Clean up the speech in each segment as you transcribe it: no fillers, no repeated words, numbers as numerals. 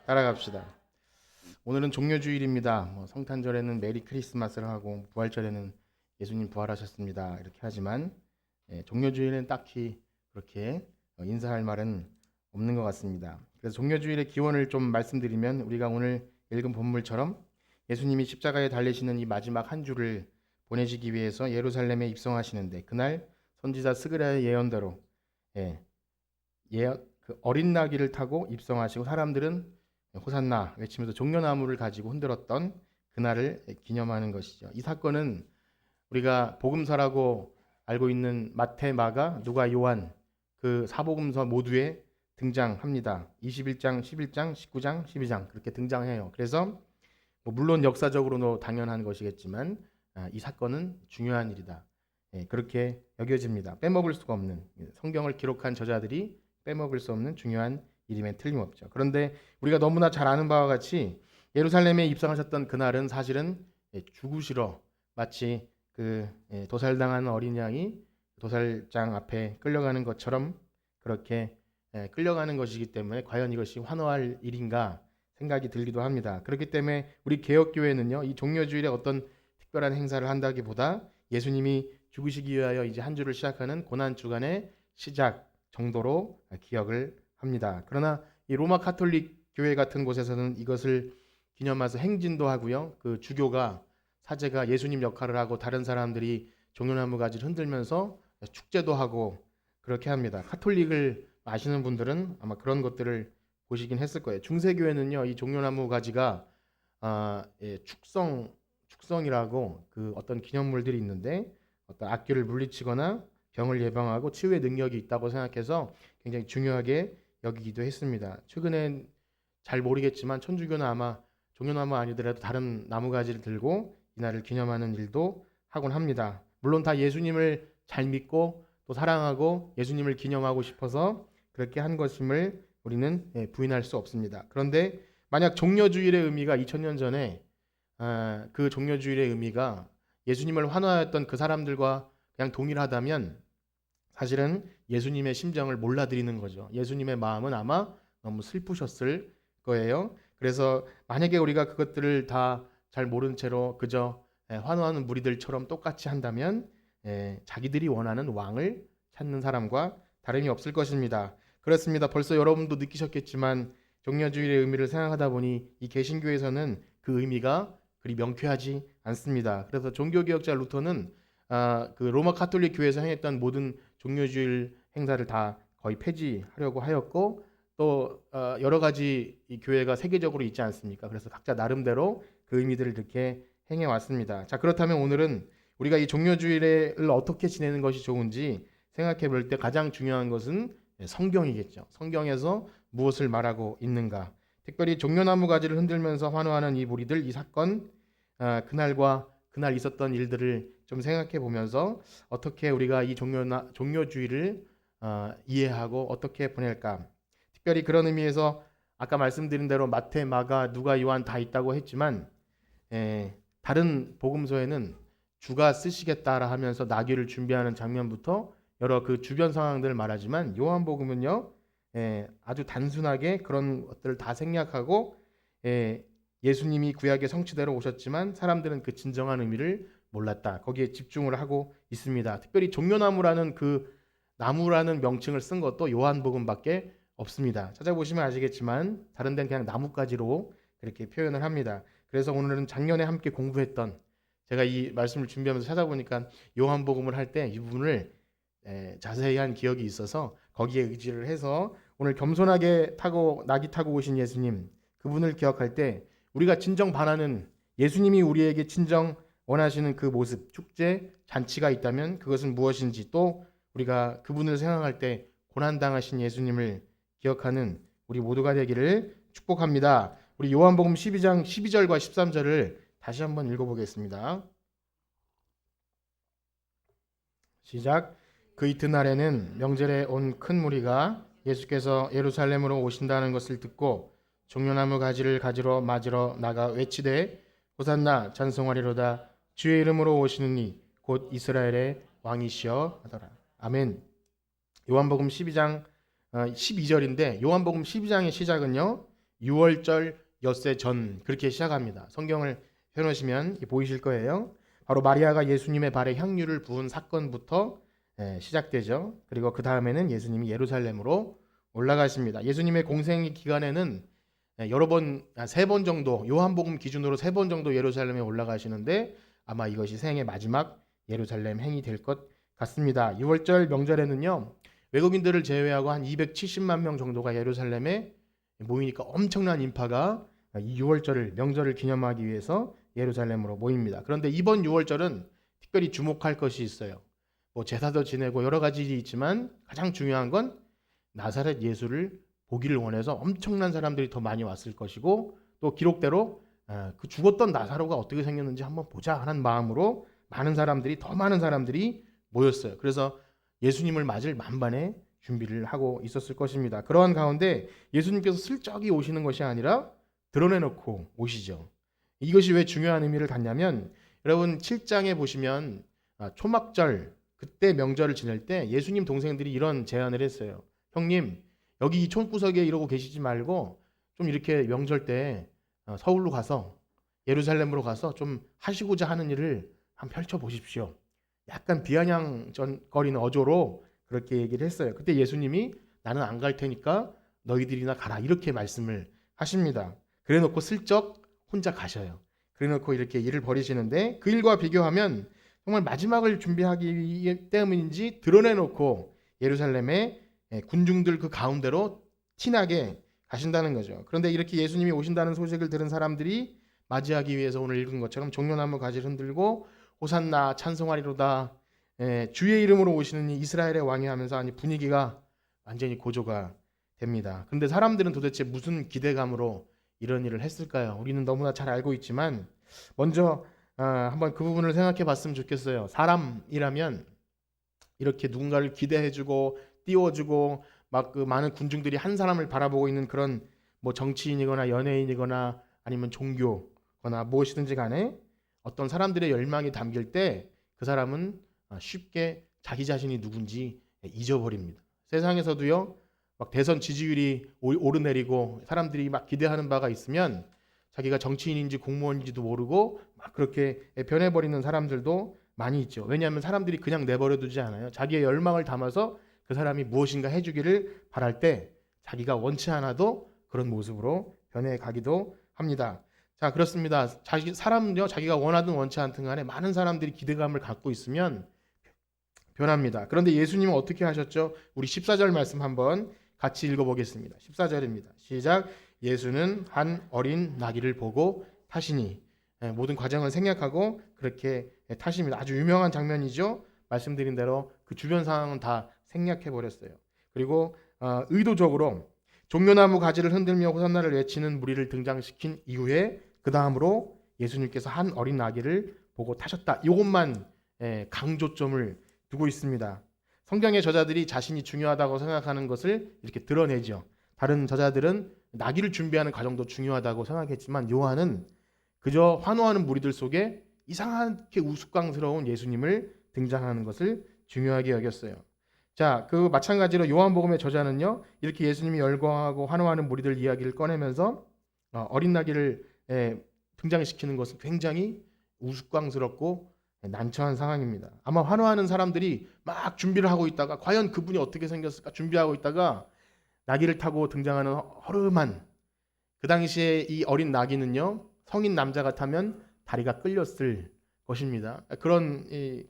따라갑시다. 오늘은 종려주일입니다. 성탄절에는 메리 크리스마스를 하고 부활절에는 예수님 부활하셨습니다. 이렇게 하지만 종려주일은 딱히 그렇게 인사할 말은 없는 것 같습니다. 그래서 종려주일의 기원을 좀 말씀드리면 우리가 오늘 읽은 본물처럼 예수님이 십자가에 달리시는 이 마지막 한 주를 보내시기 위해서 예루살렘에 입성하시는데 그날 선지자 스그랴의 예언대로 예, 그 어린 나귀를 타고 입성하시고 사람들은 호산나 외치면서 종려나무를 가지고 흔들었던 그날을 기념하는 것이죠. 이 사건은 우리가 복음서라고 알고 있는 마태, 마가, 누가, 요한 그 사복음서 모두에 등장합니다. 21장, 11장, 19장, 12장 그렇게 등장해요. 그래서 물론 역사적으로도 당연한 것이겠지만 이 사건은 중요한 일이다. 그렇게 여겨집니다. 빼먹을 수가 없는 성경을 기록한 저자들이 빼먹을 수 없는 중요한 일임에 틀림없죠. 그런데 우리가 너무나 잘 아는 바와 같이 예루살렘에 입성하셨던 그날은 사실은 죽으시러 마치 그 도살당한 어린 양이 도살장 앞에 끌려가는 것처럼 그렇게 끌려가는 것이기 때문에 과연 이것이 환호할 일인가 생각이 들기도 합니다. 그렇기 때문에 우리 개혁교회는요, 이 종려주일에 어떤 특별한 행사를 한다기보다 예수님이 죽으시기 위하여 이제 한 주를 시작하는 고난 주간의 시작 정도로 기억을 합니다. 그러나 이 로마 카톨릭 교회 같은 곳에서는 이것을 기념해서 행진도 하고요. 그 주교가 사제가 예수님 역할을 하고 다른 사람들이 종려나무 가지를 흔들면서 축제도 하고 그렇게 합니다. 카톨릭을 아시는 분들은 아마 그런 것들을 보시긴 했을 거예요. 중세교회는요, 이 종려나무 가지가 축성이라고 그 어떤 기념물들이 있는데 어떤 악귀를 물리치거나 병을 예방하고 치유의 능력이 있다고 생각해서 굉장히 중요하게 여기기도 했습니다. 최근엔 잘 모르겠지만 천주교는 아마 종려나무 아니더라도 다른 나무가지를 들고 이날을 기념하는 일도 하곤 합니다. 물론 다 예수님을 잘 믿고 또 사랑하고 예수님을 기념하고 싶어서 그렇게 한 것임을 우리는 부인할 수 없습니다. 그런데 만약 종려주일의 의미가 2000년 전에 그 종려주일의 의미가 예수님을 환호하였던 그 사람들과 그냥 동일하다면 사실은 예수님의 심정을 몰라드리는 거죠. 예수님의 마음은 아마 너무 슬프셨을 거예요. 그래서 만약에 우리가 그것들을 다 잘 모른 채로 그저 환호하는 무리들처럼 똑같이 한다면 자기들이 원하는 왕을 찾는 사람과 다름이 없을 것입니다. 그렇습니다. 벌써 여러분도 느끼셨겠지만 종려주일의 의미를 생각하다 보니 이 개신교에서는 그 의미가 그리 명쾌하지 않습니다. 그래서 종교개혁자 루터는 그 로마 카톨릭 교회에서 행했던 모든 종려주일 행사를 다 거의 폐지하려고 하였고 또 여러 가지 이 교회가 세계적으로 있지 않습니까? 그래서 각자 나름대로 그 의미들을 이렇게 행해 왔습니다. 자, 그렇다면 오늘은 우리가 이 종려주일을 어떻게 지내는 것이 좋은지 생각해 볼 때 가장 중요한 것은 성경이겠죠. 성경에서 무엇을 말하고 있는가? 특별히 종려나무 가지를 흔들면서 환호하는 이 무리들, 이 사건, 그날과 그날 있었던 일들을 좀 생각해 보면서 어떻게 우리가 이 종려주의를 이해하고 어떻게 보낼까? 특별히 그런 의미에서 아까 말씀드린 대로 마태, 마가, 누가, 요한 다 있다고 했지만 다른 복음서에는 주가 쓰시겠다라 하면서 나귀를 준비하는 장면부터 여러 그 주변 상황들을 말하지만 요한복음은요 아주 단순하게 그런 것들을 다 생략하고 예수님이 구약의 성취대로 오셨지만 사람들은 그 진정한 의미를 몰랐다. 거기에 집중을 하고 있습니다. 특별히 종려나무라는 그 나무라는 명칭을 쓴 것도 요한복음밖에 없습니다. 찾아보시면 아시겠지만 다른 데는 그냥 나뭇가지로 그렇게 표현을 합니다. 그래서 오늘은 작년에 함께 공부했던 제가 이 말씀을 준비하면서 찾아보니까 요한복음을 할 때 이 부분을 자세히 한 기억이 있어서 거기에 의지를 해서 오늘 겸손하게 나귀 타고 오신 예수님 그분을 기억할 때 우리가 진정 바라는 예수님이 우리에게 진정 원하시는 그 모습, 축제, 잔치가 있다면 그것은 무엇인지 또 우리가 그분을 생각할 때 고난당하신 예수님을 기억하는 우리 모두가 되기를 축복합니다. 우리 요한복음 12장 12절과 13절을 다시 한번 읽어보겠습니다. 시작. 그 이튿날에는 명절에 온 큰 무리가 예수께서 예루살렘으로 오신다는 것을 듣고 종려나무 가지를 가지러 맞으러 나가 외치되 호산나 찬송하리로다 주의 이름으로 오시는 이 곧 이스라엘의 왕이시여 하더라. 아멘. 요한복음 12장 12절인데 요한복음 12장의 시작은요. 6월절 엿새 전 그렇게 시작합니다. 성경을 펴놓으시면 보이실 거예요. 바로 마리아가 예수님의 발에 향유를 부은 사건부터 시작되죠. 그리고 그 다음에는 예수님이 예루살렘으로 올라가십니다. 예수님의 공생 기간에는 여러 번, 3번 정도, 요한복음 기준으로 3번 정도 예루살렘에 올라가시는데 아마 이것이 생애 마지막 예루살렘 행이 될 것 같습니다. 6월절 명절에는요, 외국인들을 제외하고 한 270만 명 정도가 예루살렘에 모이니까 엄청난 인파가 이 6월절을 명절을 기념하기 위해서 예루살렘으로 모입니다. 그런데 이번 6월절은 특별히 주목할 것이 있어요. 뭐 제사도 지내고 여러 가지 일이 있지만 가장 중요한 건 나사렛 예수를 보기를 원해서 엄청난 사람들이 더 많이 왔을 것이고, 또 기록대로 그 죽었던 나사로가 어떻게 생겼는지 한번 보자 하는 마음으로 더 많은 사람들이 모였어요. 그래서 예수님을 맞을 만반의 준비를 하고 있었을 것입니다. 그러한 가운데 예수님께서 슬쩍이 오시는 것이 아니라 드러내놓고 오시죠. 이것이 왜 중요한 의미를 갖냐면, 여러분 7장에 보시면 초막절, 그때 명절을 지낼 때 예수님 동생들이 이런 제안을 했어요. 형님, 여기 이 촌구석에 이러고 계시지 말고 좀 이렇게 명절 때 서울로 가서, 예루살렘으로 가서 좀 하시고자 하는 일을 한번 펼쳐보십시오. 약간 비아냥거리는 어조로 그렇게 얘기를 했어요. 그때 예수님이 나는 안 갈 테니까 너희들이나 가라, 이렇게 말씀을 하십니다. 그래놓고 슬쩍 혼자 가셔요. 그래놓고 이렇게 일을 벌이시는데, 그 일과 비교하면 정말 마지막을 준비하기 때문인지 드러내놓고 예루살렘의 군중들 그 가운데로 티나게 가신다는 거죠. 그런데 이렇게 예수님이 오신다는 소식을 들은 사람들이 맞이하기 위해서 오늘 읽은 것처럼 종려나무 가지를 흔들고 호산나 찬송하리로다, 주의 이름으로 오시는 이 이스라엘의 왕이 하면서 아니 분위기가 완전히 고조가 됩니다. 그런데 사람들은 도대체 무슨 기대감으로 이런 일을 했을까요? 우리는 너무나 잘 알고 있지만 먼저 한번 그 부분을 생각해 봤으면 좋겠어요. 사람이라면 이렇게 누군가를 기대해주고 띄워주고 막 그 많은 군중들이 한 사람을 바라보고 있는 그런 뭐 정치인이거나 연예인이거나 아니면 종교거나 무엇이든지 간에 어떤 사람들의 열망이 담길 때 그 사람은 쉽게 자기 자신이 누군지 잊어버립니다. 세상에서도요, 막 대선 지지율이 오르내리고 사람들이 막 기대하는 바가 있으면 자기가 정치인인지 공무원인지도 모르고 막 그렇게 변해버리는 사람들도 많이 있죠. 왜냐하면 사람들이 그냥 내버려 두지 않아요. 자기의 열망을 담아서 그 사람이 무엇인가 해주기를 바랄 때 자기가 원치 않아도 그런 모습으로 변해가기도 합니다. 자, 그렇습니다. 사람은요, 자기가 원하든 원치 않든 간에 많은 사람들이 기대감을 갖고 있으면 변합니다. 그런데 예수님은 어떻게 하셨죠? 우리 14절 말씀 한번 같이 읽어보겠습니다. 14절입니다. 시작. 예수는 한 어린 나귀를 보고 타시니, 모든 과정을 생략하고 그렇게 타십니다. 아주 유명한 장면이죠. 말씀드린 대로 그 주변 상황은 다 생략해 버렸어요. 그리고 의도적으로 종려나무 가지를 흔들며 호산나를 외치는 무리를 등장시킨 이후에 그 다음으로 예수님께서 한 어린 나귀를 보고 타셨다, 이것만 강조점을 두고 있습니다. 성경의 저자들이 자신이 중요하다고 생각하는 것을 이렇게 드러내죠. 다른 저자들은 나귀를 준비하는 과정도 중요하다고 생각했지만 요한은 그저 환호하는 무리들 속에 이상하게 우스꽝스러운 예수님을 등장하는 것을 중요하게 여겼어요. 자, 그 마찬가지로 요한복음의 저자는요, 이렇게 예수님이 열광하고 환호하는 무리들 이야기를 꺼내면서 어린 나귀를 등장시키는 것은 굉장히 우스꽝스럽고 난처한 상황입니다. 아마 환호하는 사람들이 막 준비를 하고 있다가 과연 그분이 어떻게 생겼을까 준비하고 있다가 나귀를 타고 등장하는 허름한, 그 당시에 이 어린 나귀는요, 성인 남자가 타면 다리가 끌렸을 것입니다. 그런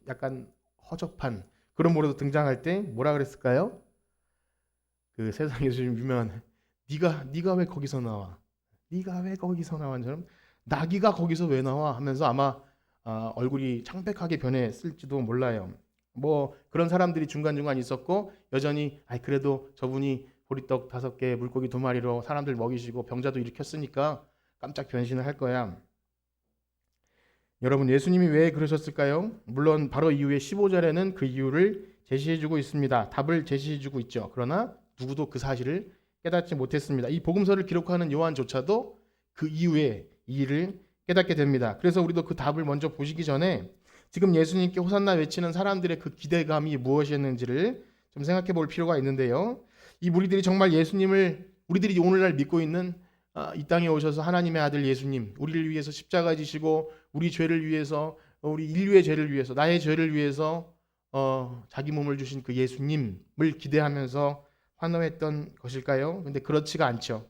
약간 허접한 그런 모습으로 등장할 때 뭐라 그랬을까요? 그 세상에서 좀 유명한 네가 왜 거기서 나와? 네가 왜 거기서 나와처럼 나귀가 거기서 왜 나와 하면서 아마 얼굴이 창백하게 변했을지도 몰라요. 뭐 그런 사람들이 중간중간 있었고 여전히 그래도 저분이 보리떡 5개 물고기 2마리로 사람들 먹이시고 병자도 일으켰으니까 깜짝 변신을 할 거야. 여러분, 예수님이 왜 그러셨을까요? 물론 바로 이후에 15절에는 그 이유를 제시해주고 있습니다. 답을 제시해주고 있죠. 그러나 누구도 그 사실을 깨닫지 못했습니다. 이 복음서를 기록하는 요한조차도 그 이후에 이 일을 깨닫게 됩니다. 그래서 우리도 그 답을 먼저 보시기 전에 지금 예수님께 호산나 외치는 사람들의 그 기대감이 무엇이었는지를 좀 생각해 볼 필요가 있는데요. 이 무리들이 정말 예수님을, 우리들이 오늘날 믿고 있는 이 땅에 오셔서 하나님의 아들 예수님, 우리를 위해서 십자가 지시고 우리 죄를 위해서, 우리 인류의 죄를 위해서, 나의 죄를 위해서 자기 몸을 주신 그 예수님을 기대하면서 환호했던 것일까요? 근데 그렇지가 않죠.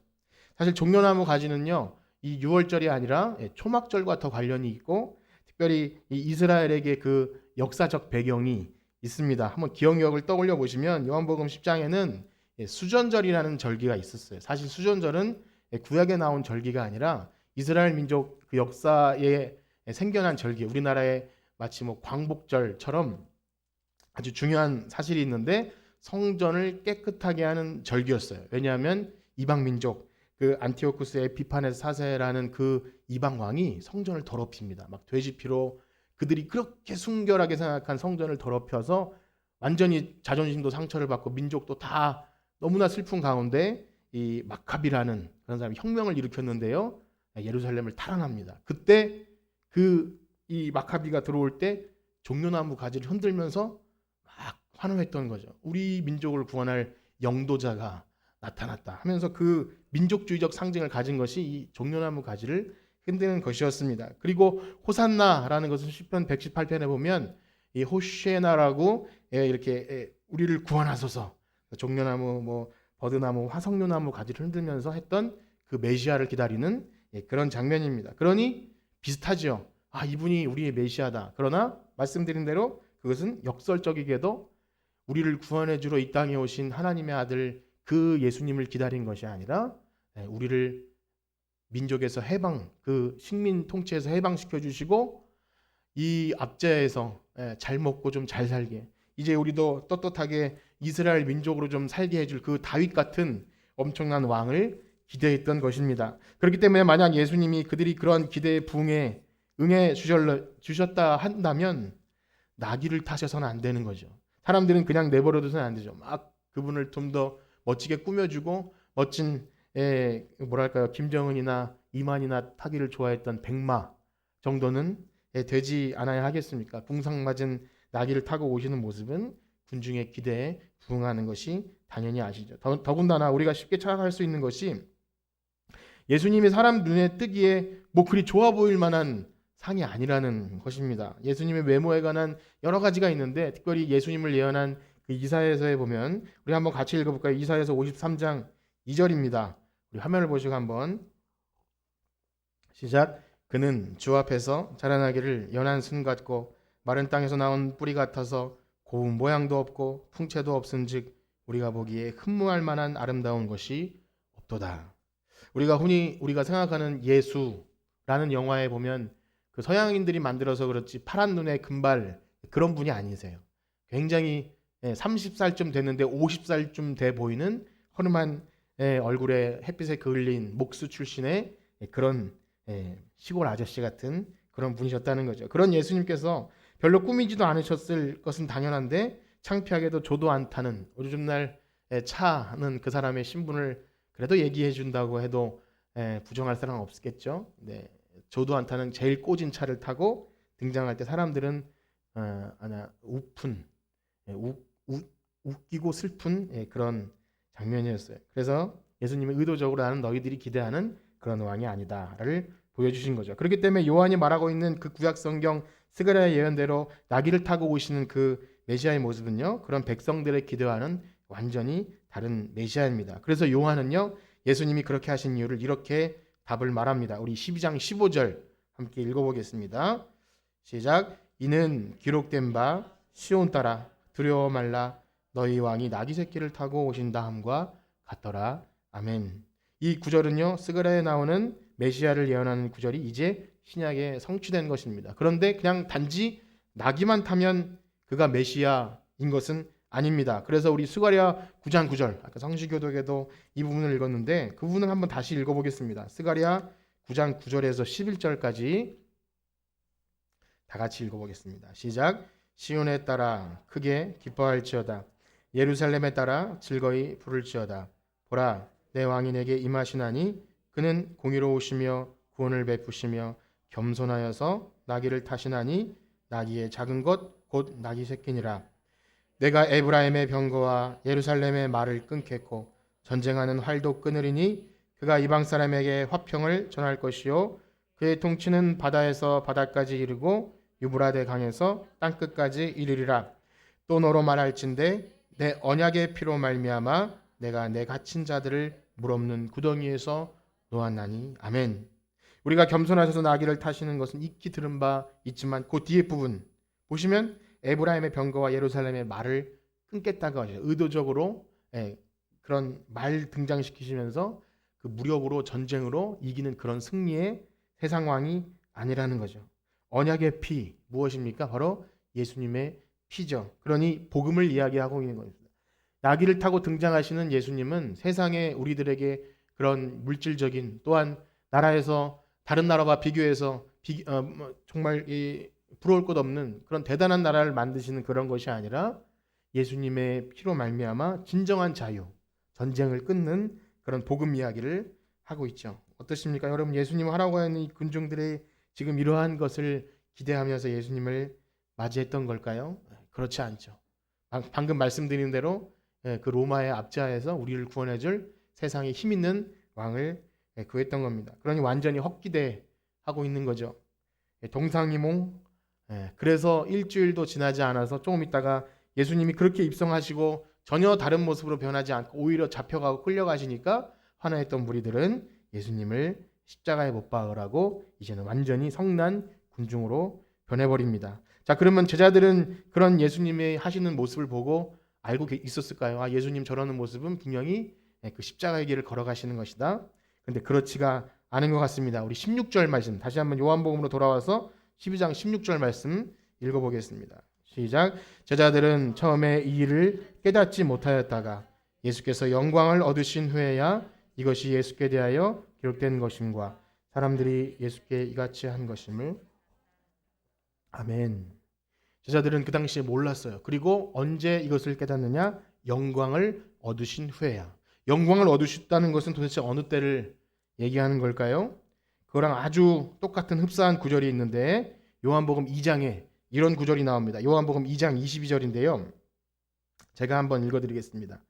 사실 종려나무 가지는요, 이 6월절이 아니라 초막절과 더 관련이 있고, 특별히 이 이스라엘에게 그 역사적 배경이 있습니다. 한번 기억력을 떠올려 보시면 요한복음 10장에는 수전절이라는 절기가 있었어요. 사실 수전절은 구약에 나온 절기가 아니라 이스라엘 민족 그 역사에 생겨난 절기, 우리나라의 마치 뭐 광복절처럼 아주 중요한 사실이 있는데 성전을 깨끗하게 하는 절기였어요. 왜냐하면 이방 민족 그 안티오쿠스 에피파네스 4세라는 그 이방 왕이 성전을 더럽힙니다. 막 돼지 피로 그들이 그렇게 순결하게 생각한 성전을 더럽혀서 완전히 자존심도 상처를 받고 민족도 다 너무나 슬픈 가운데 이 마카비라는 그런 사람이 혁명을 일으켰는데요. 예루살렘을 탈환합니다. 그때 그 이 마카비가 들어올 때 종려나무 가지를 흔들면서 막 환호했던 거죠. 우리 민족을 구원할 영도자가 나타났다 하면서 그 민족주의적 상징을 가진 것이 이 종려나무 가지를 흔드는 것이었습니다. 그리고 호산나라는 것은 시편 118편에 보면 이 호쉐나라고 이렇게 우리를 구원하소서, 종려나무, 뭐 버드나무, 화석류나무 가지를 흔들면서 했던 그 메시아를 기다리는 그런 장면입니다. 그러니 비슷하지요. 이분이 우리의 메시아다. 그러나 말씀드린 대로 그것은 역설적이게도 우리를 구원해 주러 이 땅에 오신 하나님의 아들 그 예수님을 기다린 것이 아니라 우리를 민족에서 해방, 그 식민 통치에서 해방시켜 주시고 이 압제에서 잘 먹고 좀 잘 살게, 이제 우리도 떳떳하게 이스라엘 민족으로 좀 살게 해줄 그 다윗 같은 엄청난 왕을 기대했던 것입니다. 그렇기 때문에 만약 예수님이 그들이 그러한 기대에 부응해 응해 주셨다 한다면 나귀를 타셔서는 안 되는 거죠. 사람들은 그냥 내버려둬서는 안 되죠. 막 그분을 좀 더 멋지게 꾸며주고 멋진 뭐랄까요, 김정은이나 이만희나 타기를 좋아했던 백마 정도는 되지 않아야 하겠습니까? 궁상 맞은 나귀를 타고 오시는 모습은 군중의 기대에 부응하는 것이 당연히 아시죠. 더군다나 우리가 쉽게 착각할 수 있는 것이 예수님이 사람 눈에 뜨기에 뭐 그리 좋아 보일 만한 상이 아니라는 것입니다. 예수님의 외모에 관한 여러 가지가 있는데 특별히 예수님을 예언한 그 이사야서에 보면 우리 한번 같이 읽어볼까요? 이사야서 53장 2절입니다. 우리 화면을 보시고 한번 시작. 그는 주 앞에서 자라나기를 연한 순 같고 마른 땅에서 나온 뿌리 같아서 고운 모양도 없고 풍채도 없은즉 우리가 보기에 흠모할 만한 아름다운 것이 없도다. 우리가 흔히 우리가 생각하는 예수라는 영화에 보면 그 서양인들이 만들어서 그렇지 파란 눈에 금발 그런 분이 아니세요. 굉장히 30살쯤 됐는데 50살쯤 돼 보이는 허름한 얼굴에 햇빛에 그을린 목수 출신의 그런 시골 아저씨 같은 그런 분이셨다는 거죠. 그런 예수님께서 별로 꾸미지도 않으셨을 것은 당연한데 창피하게도 조도 안 타는 요즘날 차는 그 사람의 신분을 그래도 얘기해 준다고 해도 부정할 사람은 없겠죠. 네. 조도 안 타는 제일 꽂은 차를 타고 등장할 때 사람들은 우픈, 웃기고 슬픈 그런 장면이었어요. 그래서 예수님은 의도적으로 나는 너희들이 기대하는 그런 왕이 아니다를 보여주신 거죠. 그렇기 때문에 요한이 말하고 있는 그 구약 성경 스가랴의 예언대로 나귀를 타고 오시는 그 메시아의 모습은요, 그런 백성들의 기대와는 완전히 다른 메시아입니다. 그래서 요한은요, 예수님이 그렇게 하신 이유를 이렇게 답을 말합니다. 우리 12장 15절 함께 읽어보겠습니다. 시작. 이는 기록된 바 시온 따라 두려워 말라 너희 왕이 나귀 새끼를 타고 오신다 함과 같더라. 아멘. 이 구절은요, 스가랴에 나오는 메시아를 예언하는 구절이 이제 신약에 성취된 것입니다. 그런데 그냥 단지 나귀만 타면 그가 메시아인 것은 아닙니다. 그래서 우리 스가랴 9장 9절, 아까 성시교독에도 이 부분을 읽었는데 그 부분을 한번 다시 읽어보겠습니다. 스가랴 9장 9절에서 11절까지 다 같이 읽어보겠습니다. 시작. 시온에 따라 크게 기뻐할지어다. 예루살렘에 따라 즐거이 부를지어다. 보라, 내 왕이 내게 임하시나니 그는 공의로우시며 구원을 베푸시며 겸손하여서 나귀를 타시나니 나귀의 작은 것 곧 나귀 새끼니라. 내가 에브라임의 병거와 예루살렘의 말을 끊겠고 전쟁하는 활도 끊으리니 그가 이방 사람에게 화평을 전할 것이요 그의 통치는 바다에서 바다까지 이르고 유브라데 강에서 땅끝까지 이르리라. 또 너로 말할진대 내 언약의 피로 말미암아 내가 내 갇힌 자들을 물 없는 구덩이에서 놓았나니. 아멘. 우리가 겸손하셔서 나귀를 타시는 것은 익히 들은 바 있지만 그 뒤에 부분 보시면 에브라임의 병거와 예루살렘의 말을 끊겠다고 하죠. 의도적으로 그런 말 등장시키시면서 그 무력으로 전쟁으로 이기는 그런 승리의 세상 왕이 아니라는 거죠. 언약의 피 무엇입니까? 바로 예수님의 피죠. 그러니 복음을 이야기하고 있는 겁니다. 나귀를 타고 등장하시는 예수님은 세상에 우리들에게 그런 물질적인 또한 나라에서 다른 나라와 비교해서 정말 부러울 것 없는 그런 대단한 나라를 만드시는 그런 것이 아니라 예수님의 피로 말미암아 진정한 자유, 전쟁을 끊는 그런 복음 이야기를 하고 있죠. 어떠십니까? 여러분 예수님 하라고 하는 이 군중들의 지금 이러한 것을 기대하면서 예수님을 맞이했던 걸까요? 그렇지 않죠. 방금 말씀드린 대로 그 로마의 압제하에서 우리를 구원해줄 세상에 힘 있는 왕을 구했던 겁니다. 그러니 완전히 헛기대하고 있는 거죠. 동상이몽. 그래서 일주일도 지나지 않아서 조금 있다가 예수님이 그렇게 입성하시고 전혀 다른 모습으로 변하지 않고 오히려 잡혀가고 끌려가시니까 화나했던 무리들은 예수님을 십자가에 못 박으라고 이제는 완전히 성난 군중으로 변해버립니다. 자, 그러면 제자들은 그런 예수님이 하시는 모습을 보고 알고 있었을까요? 아, 예수님 저러는 모습은 분명히 그 십자가의 길을 걸어가시는 것이다. 근데 그렇지가 않은 것 같습니다. 우리 16절 말씀 다시 한번 요한복음으로 돌아와서 12장 16절 말씀 읽어보겠습니다. 시작. 제자들은 처음에 이 일을 깨닫지 못하였다가 예수께서 영광을 얻으신 후에야 이것이 예수께 대하여 기록된 것임과 사람들이 예수께 이같이 한 것임을. 아멘. 제자들은 그 당시에 몰랐어요. 그리고 언제 이것을 깨닫느냐? 영광을 얻으신 후에야. 영광을 얻으셨다는 것은 도대체 어느 때를 얘기하는 걸까요? 그거랑 아주 똑같은 흡사한 구절이 있는데 요한복음 2장에 이런 구절이 나옵니다. 요한복음 2장 22절인데요. 제가 한번 읽어드리겠습니다.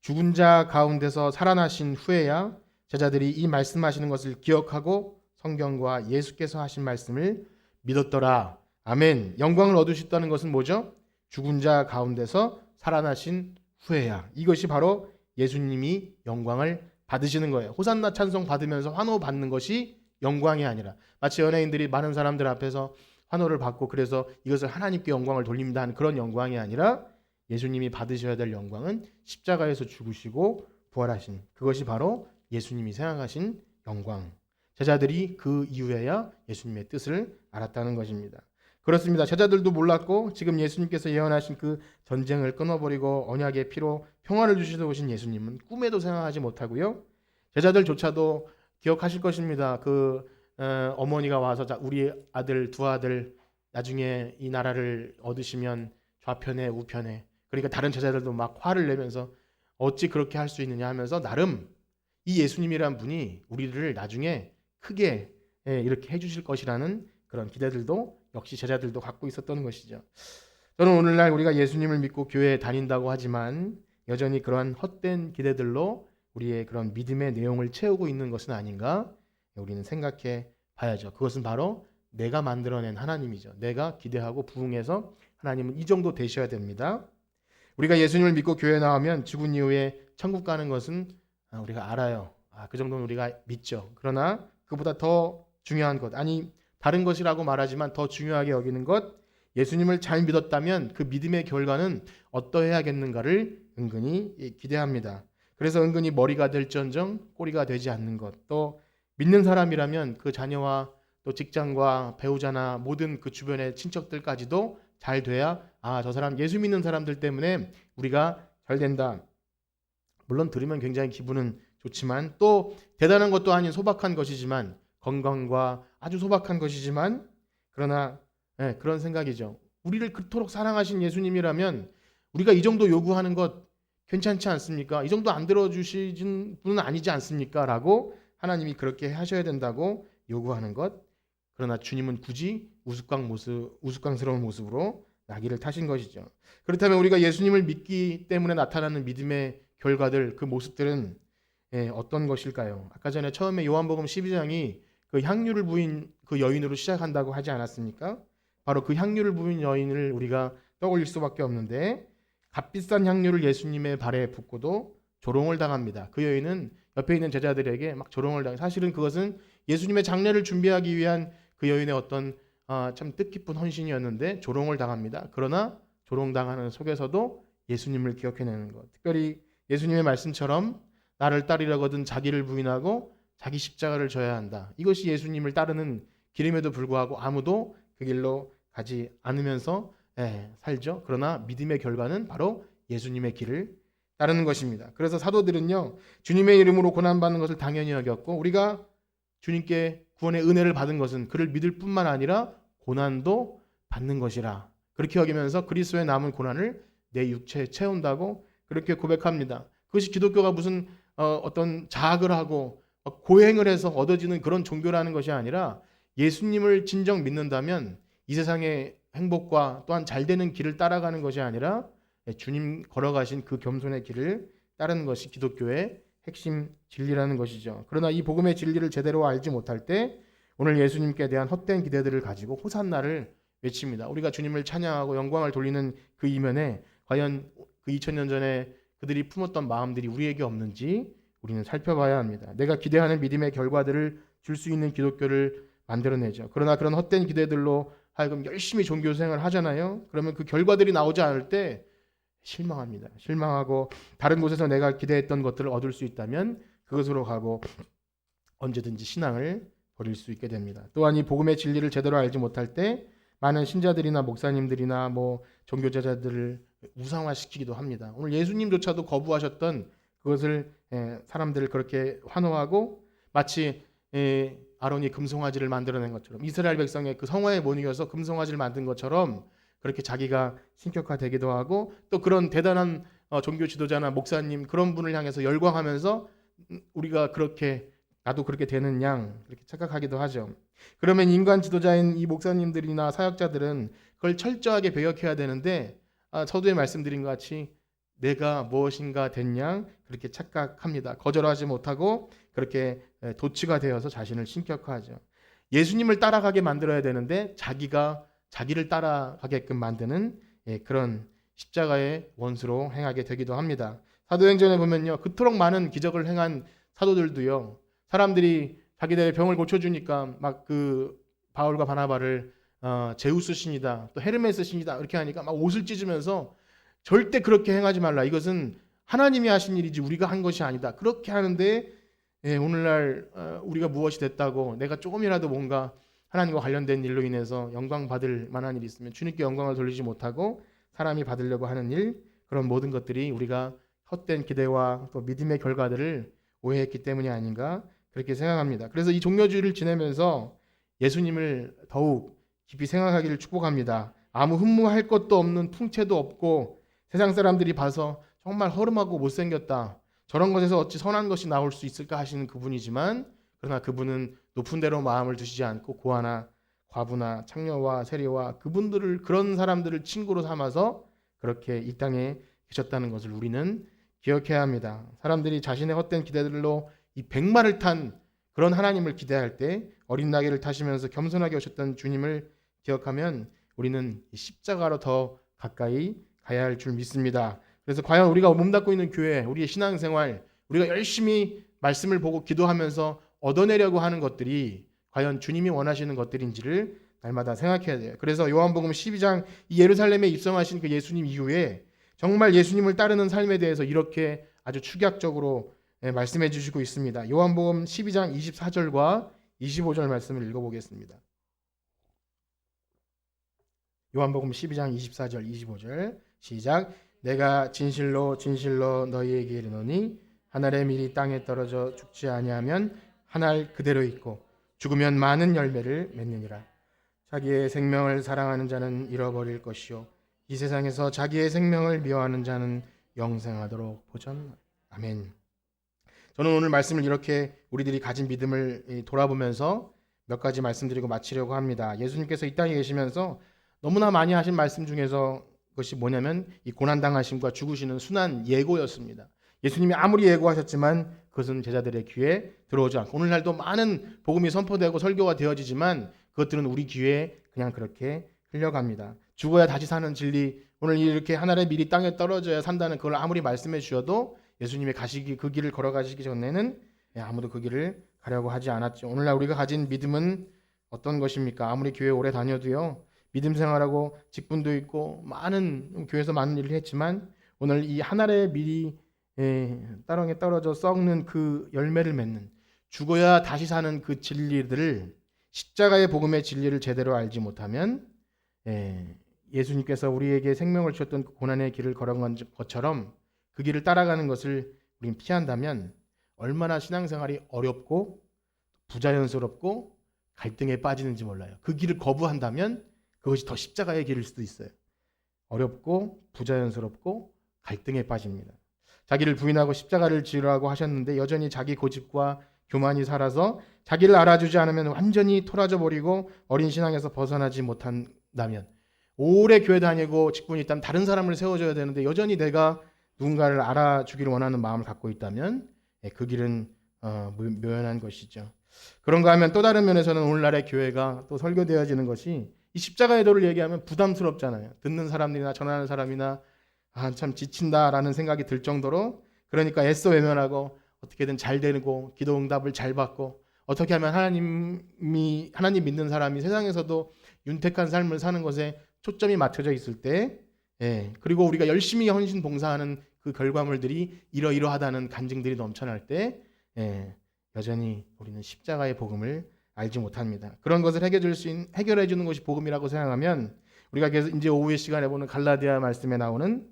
죽은 자 가운데서 살아나신 후에야 제자들이 이 말씀하시는 것을 기억하고 성경과 예수께서 하신 말씀을 믿었더라. 아멘. 영광을 얻으셨다는 것은 뭐죠? 죽은 자 가운데서 살아나신 후에야. 이것이 바로 예수님이 영광을 받으시는 거예요. 호산나 찬송 받으면서 환호 받는 것이 영광이 아니라 마치 연예인들이 많은 사람들 앞에서 환호를 받고 그래서 이것을 하나님께 영광을 돌립니다 하는 그런 영광이 아니라 예수님이 받으셔야 될 영광은 십자가에서 죽으시고 부활하신 그것이 바로 예수님이 생각하신 영광. 제자들이 그 이후에야 예수님의 뜻을 알았다는 것입니다. 그렇습니다. 제자들도 몰랐고 지금 예수님께서 예언하신 그 전쟁을 끊어버리고 언약의 피로 평화를 주시러 오신 예수님은 꿈에도 생각하지 못하고요. 제자들조차도 기억하실 것입니다. 어머니가 와서 우리 아들 두 아들 나중에 이 나라를 얻으시면 좌편에 우편에 그러니까 다른 제자들도 막 화를 내면서 어찌 그렇게 할 수 있느냐 하면서 나름 이 예수님이란 분이 우리를 나중에 크게 이렇게 해주실 것이라는 그런 기대들도 역시 제자들도 갖고 있었던 것이죠. 저는 오늘날 우리가 예수님을 믿고 교회에 다닌다고 하지만 여전히 그러한 헛된 기대들로 우리의 그런 믿음의 내용을 채우고 있는 것은 아닌가 우리는 생각해 봐야죠. 그것은 바로 내가 만들어낸 하나님이죠. 내가 기대하고 부응해서 하나님은 이 정도 되셔야 됩니다. 우리가 예수님을 믿고 교회에 나오면 죽은 이후에 천국 가는 것은 우리가 알아요. 그 정도는 우리가 믿죠. 그러나 그보다 더 중요한 것, 아니 다른 것이라고 말하지만 더 중요하게 여기는 것, 예수님을 잘 믿었다면 그 믿음의 결과는 어떠해야겠는가를 은근히 기대합니다. 그래서 은근히 머리가 될지언정 꼬리가 되지 않는 것, 또 믿는 사람이라면 그 자녀와 또 직장과 배우자나 모든 그 주변의 친척들까지도 잘 돼야 저 사람 예수 믿는 사람들 때문에 우리가 잘 된다. 물론 들으면 굉장히 기분은 좋지만 또 대단한 것도 아닌 소박한 것이지만 건강과 아주 소박한 것이지만 그러나 그런 생각이죠. 우리를 그토록 사랑하신 예수님이라면 우리가 이 정도 요구하는 것 괜찮지 않습니까? 이 정도 안 들어주시는 분은 아니지 않습니까? 라고 하나님이 그렇게 하셔야 된다고 요구하는 것. 그러나 주님은 굳이 우스꽝스러운 모습으로 나귀를 타신 것이죠. 그렇다면 우리가 예수님을 믿기 때문에 나타나는 믿음의 결과들, 그 모습들은 어떤 것일까요? 아까 전에 처음에 요한복음 12장이 그 향유를 부인 그 여인으로 시작한다고 하지 않았습니까? 바로 그 향유를 부인 여인을 우리가 떠올릴 수밖에 없는데, 값비싼 향유를 예수님의 발에 붓고도 조롱을 당합니다. 그 여인은 옆에 있는 제자들에게 막 조롱을 당해. 사실은 그것은 예수님의 장례를 준비하기 위한 그 여인의 어떤 참 뜻깊은 헌신이었는데 조롱을 당합니다. 그러나 조롱당하는 속에서도 예수님을 기억해내는 것. 특별히 예수님의 말씀처럼 나를 따르려거든 자기를 부인하고 자기 십자가를 져야 한다. 이것이 예수님을 따르는 길임에도 불구하고 아무도 그 길로 가지 않으면서 살죠. 그러나 믿음의 결과는 바로 예수님의 길을 따르는 것입니다. 그래서 사도들은요, 주님의 이름으로 고난받는 것을 당연히 여겼고, 우리가 주님께 구원의 은혜를 받은 것은 그를 믿을 뿐만 아니라 고난도 받는 것이라, 그렇게 여기면서 그리스도의 남은 고난을 내 육체에 채운다고 그렇게 고백합니다. 그것이 기독교가 무슨 어떤 자학을 하고 고행을 해서 얻어지는 그런 종교라는 것이 아니라, 예수님을 진정 믿는다면 이 세상의 행복과 또한 잘 되는 길을 따라가는 것이 아니라 주님 걸어가신 그 겸손의 길을 따르는 것이 기독교의 핵심 진리라는 것이죠. 그러나 이 복음의 진리를 제대로 알지 못할 때 오늘 예수님께 대한 헛된 기대들을 가지고 호산나를 외칩니다. 우리가 주님을 찬양하고 영광을 돌리는 그 이면에 과연 그 2000년 전에 그들이 품었던 마음들이 우리에게 없는지 우리는 살펴봐야 합니다. 내가 기대하는 믿음의 결과들을 줄 수 있는 기독교를 만들어내죠. 그러나 그런 헛된 기대들로 하여금 열심히 종교 생활을 하잖아요. 그러면 그 결과들이 나오지 않을 때 실망합니다. 실망하고 다른 곳에서 내가 기대했던 것들을 얻을 수 있다면 그것으로 가고 언제든지 신앙을 버릴 수 있게 됩니다. 또한 이 복음의 진리를 제대로 알지 못할 때 많은 신자들이나 목사님들이나 종교제자들을 우상화시키기도 합니다. 오늘 예수님조차도 거부하셨던 그것을 사람들을 그렇게 환호하고 마치 아론이 금송아지를 만들어낸 것처럼, 이스라엘 백성의 그 성화에 못 이겨서 금송아지를 만든 것처럼 그렇게 자기가 신격화되기도 하고, 또 그런 대단한 종교 지도자나 목사님 그런 분을 향해서 열광하면서 우리가 그렇게 나도 그렇게 되는 양 그렇게 착각하기도 하죠. 그러면 인간 지도자인 이 목사님들이나 사역자들은 그걸 철저하게 배격해야 되는데, 서두에 말씀드린 것 같이 내가 무엇인가 된 양 그렇게 착각합니다. 거절하지 못하고 그렇게 도취가 되어서 자신을 신격화하죠. 예수님을 따라가게 만들어야 되는데 자기를 따라가게끔 만드는 그런 십자가의 원수로 행하게 되기도 합니다. 사도행전에 보면요, 그토록 많은 기적을 행한 사도들도요, 사람들이 자기들의 병을 고쳐주니까 막 그 바울과 바나바를 제우스 신이다, 또 헤르메스 신이다 이렇게 하니까 막 옷을 찢으면서 절대 그렇게 행하지 말라. 이것은 하나님이 하신 일이지 우리가 한 것이 아니다. 그렇게 하는데 오늘날 우리가 무엇이 됐다고 내가 조금이라도 뭔가 하나님과 관련된 일로 인해서 영광 받을 만한 일이 있으면 주님께 영광을 돌리지 못하고 사람이 받으려고 하는 일, 그런 모든 것들이 우리가 헛된 기대와 또 믿음의 결과들을 오해했기 때문이 아닌가 그렇게 생각합니다. 그래서 이 종려주의를 지내면서 예수님을 더욱 깊이 생각하기를 축복합니다. 아무 흠모할 것도 없는 풍채도 없고 세상 사람들이 봐서 정말 허름하고 못생겼다, 저런 것에서 어찌 선한 것이 나올 수 있을까 하시는 그분이지만, 그러나 그분은 높은 데로 마음을 두시지 않고 고아나 과부나 창녀와 세리와 그분들을, 그런 사람들을 친구로 삼아서 그렇게 이 땅에 계셨다는 것을 우리는 기억해야 합니다. 사람들이 자신의 헛된 기대들로 이 백마를 탄 그런 하나님을 기대할 때 어린 나귀를 타시면서 겸손하게 오셨던 주님을 기억하면 우리는 이 십자가로 더 가까이 가야 할 줄 믿습니다. 그래서 과연 우리가 몸담고 있는 교회, 우리의 신앙생활, 우리가 열심히 말씀을 보고 기도하면서 얻어내려고 하는 것들이 과연 주님이 원하시는 것들인지를 날마다 생각해야 돼요. 그래서 요한복음 12장 이 예루살렘에 입성하신 그 예수님 이후에 정말 예수님을 따르는 삶에 대해서 이렇게 아주 축약적으로 말씀해 주시고 있습니다. 요한복음 12장 24절과 25절 말씀을 읽어보겠습니다. 요한복음 12장 24절 25절 시작. 내가 진실로 진실로 너희에게 이르노니 한 알의 밀이 땅에 떨어져 죽지 아니하면 한 알 그대로 있고 죽으면 많은 열매를 맺느니라. 자기의 생명을 사랑하는 자는 잃어버릴 것이요 이 세상에서 자기의 생명을 미워하는 자는 영생하도록 보전. 아멘. 저는 오늘 말씀을 이렇게 우리들이 가진 믿음을 돌아보면서 몇 가지 말씀드리고 마치려고 합니다. 예수님께서 이 땅에 계시면서 너무나 많이 하신 말씀 중에서 그것이 뭐냐면 이 고난당하심과 죽으시는 순한 예고였습니다. 예수님이 아무리 예고하셨지만 그것은 제자들의 귀에 들어오지 않고 오늘날도 많은 복음이 선포되고 설교가 되어지지만 그것들은 우리 귀에 그냥 그렇게 흘려갑니다. 죽어야 다시 사는 진리, 오늘 이렇게 하늘의 밀이 땅에 떨어져야 산다는 그걸 아무리 말씀해 주셔도 예수님이 가시기 그 길을 걸어가시기 전에는 아무도 그 길을 가려고 하지 않았죠. 오늘날 우리가 가진 믿음은 어떤 것입니까? 아무리 교회 오래 다녀도요, 믿음 생활하고 직분도 있고 많은 교회에서 많은 일을 했지만 오늘 이 하늘의 밀이 땅에 떨어져 썩는 그 열매를 맺는 죽어야 다시 사는 그 진리들을 십자가의 복음의 진리를 제대로 알지 못하면 예수님께서 우리에게 생명을 주셨던 그 고난의 길을 걸어간 것처럼 그 길을 따라가는 것을 우리는 피한다면 얼마나 신앙생활이 어렵고 부자연스럽고 갈등에 빠지는지 몰라요. 그 길을 거부한다면 그것이 더 십자가의 길일 수도 있어요. 어렵고 부자연스럽고 갈등에 빠집니다. 자기를 부인하고 십자가를 지으라고 하셨는데 여전히 자기 고집과 교만이 살아서 자기를 알아주지 않으면 완전히 토라져 버리고 어린 신앙에서 벗어나지 못한다면 오래 교회 다니고 직분이 있다면 다른 사람을 세워줘야 되는데 여전히 내가 누군가를 알아주기를 원하는 마음을 갖고 있다면 그 길은 묘연한 것이죠. 그런가 하면 또 다른 면에서는 오늘날의 교회가 또 설교되어지는 것이 이 십자가의 도를 얘기하면 부담스럽잖아요. 듣는 사람들이나 전하는 사람이나 참 지친다라는 생각이 들 정도로 그러니까 애써 외면하고 어떻게든 잘 되고 기도 응답을 잘 받고 어떻게 하면 하나님 믿는 사람이 세상에서도 윤택한 삶을 사는 것에 초점이 맞춰져 있을 때 그리고 우리가 열심히 헌신 봉사하는 그 결과물들이 이러이러하다는 간증들이 넘쳐날 때 여전히 우리는 십자가의 복음을 알지 못합니다. 그런 것을 해결해 주는 것이 복음이라고 생각하면 우리가 계속 이제 오후의 시간에 보는 갈라디아 말씀에 나오는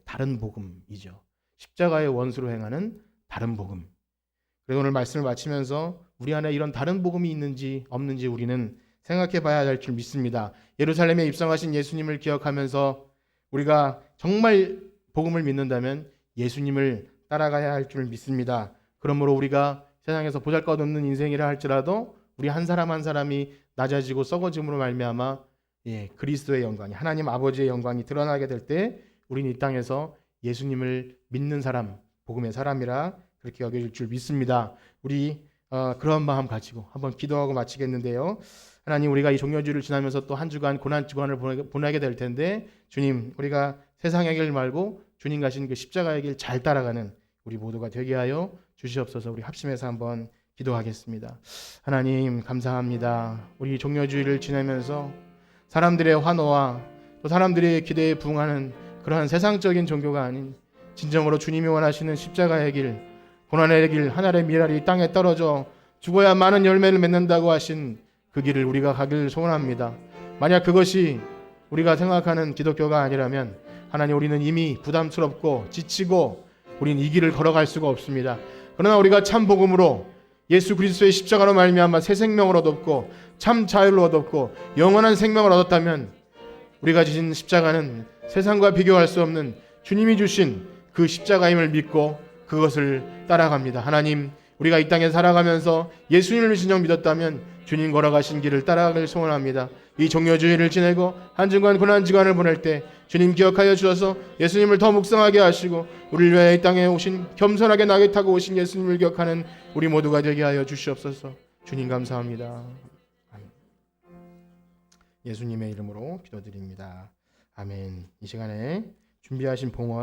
다른 복음이죠. 십자가의 원수로 행하는 다른 복음. 그래서 오늘 말씀을 마치면서 우리 안에 이런 다른 복음이 있는지 없는지 우리는 생각해 봐야 할 줄 믿습니다. 예루살렘에 입성하신 예수님을 기억하면서 우리가 정말 복음을 믿는다면 예수님을 따라가야 할 줄 믿습니다. 그러므로 우리가 세상에서 보잘것없는 인생이라 할지라도 우리 한 사람 한 사람이 낮아지고 썩어짐으로 말미암아 그리스도의 영광이 하나님 아버지의 영광이 드러나게 될 때 우리는 이 땅에서 예수님을 믿는 사람, 복음의 사람이라 그렇게 여길 줄 믿습니다. 우리 그런 마음 가지고 한번 기도하고 마치겠는데요. 하나님, 우리가 이 종려주를 지나면서 또 한 주간 고난 주간을 보내게 될 텐데 주님, 우리가 세상의 길 말고 주님 가신 그 십자가의 길 잘 따라가는 우리 모두가 되게 하여 주시옵소서. 우리 합심해서 한번 기도하겠습니다. 하나님, 감사합니다. 우리 종려주의를 지내면서 사람들의 환호와 또 사람들의 기대에 부응하는 그러한 세상적인 종교가 아닌 진정으로 주님이 원하시는 십자가의 길, 고난의 길, 하늘의 미랄이 땅에 떨어져 죽어야 많은 열매를 맺는다고 하신 그 길을 우리가 가길 소원합니다. 만약 그것이 우리가 생각하는 기독교가 아니라면 하나님, 우리는 이미 부담스럽고 지치고 우리는 이 길을 걸어갈 수가 없습니다. 그러나 우리가 참 복음으로 예수 그리스도의 십자가로 말미암아 새 생명을 얻었고 참 자유를 얻었고 영원한 생명을 얻었다면 우리가 지신 십자가는 세상과 비교할 수 없는 주님이 주신 그 십자가임을 믿고 그것을 따라갑니다. 하나님, 우리가 이 땅에 살아가면서 예수님을 신령 믿었다면 주님 걸어가신 길을 따라가길 소원합니다. 이 종려주의를 지내고 한 주간 고난 주간을 보낼 때 주님 기억하여 주셔서 예수님을 더 묵상하게 하시고 우리를 위하여 이 땅에 오신 겸손하게 낙에 타고 오신 예수님을 기억하는 우리 모두가 되게 하여 주시옵소서. 주님 감사합니다. 예수님의 이름으로 기도드립니다. 아멘. 이 시간에 준비하신 봉헌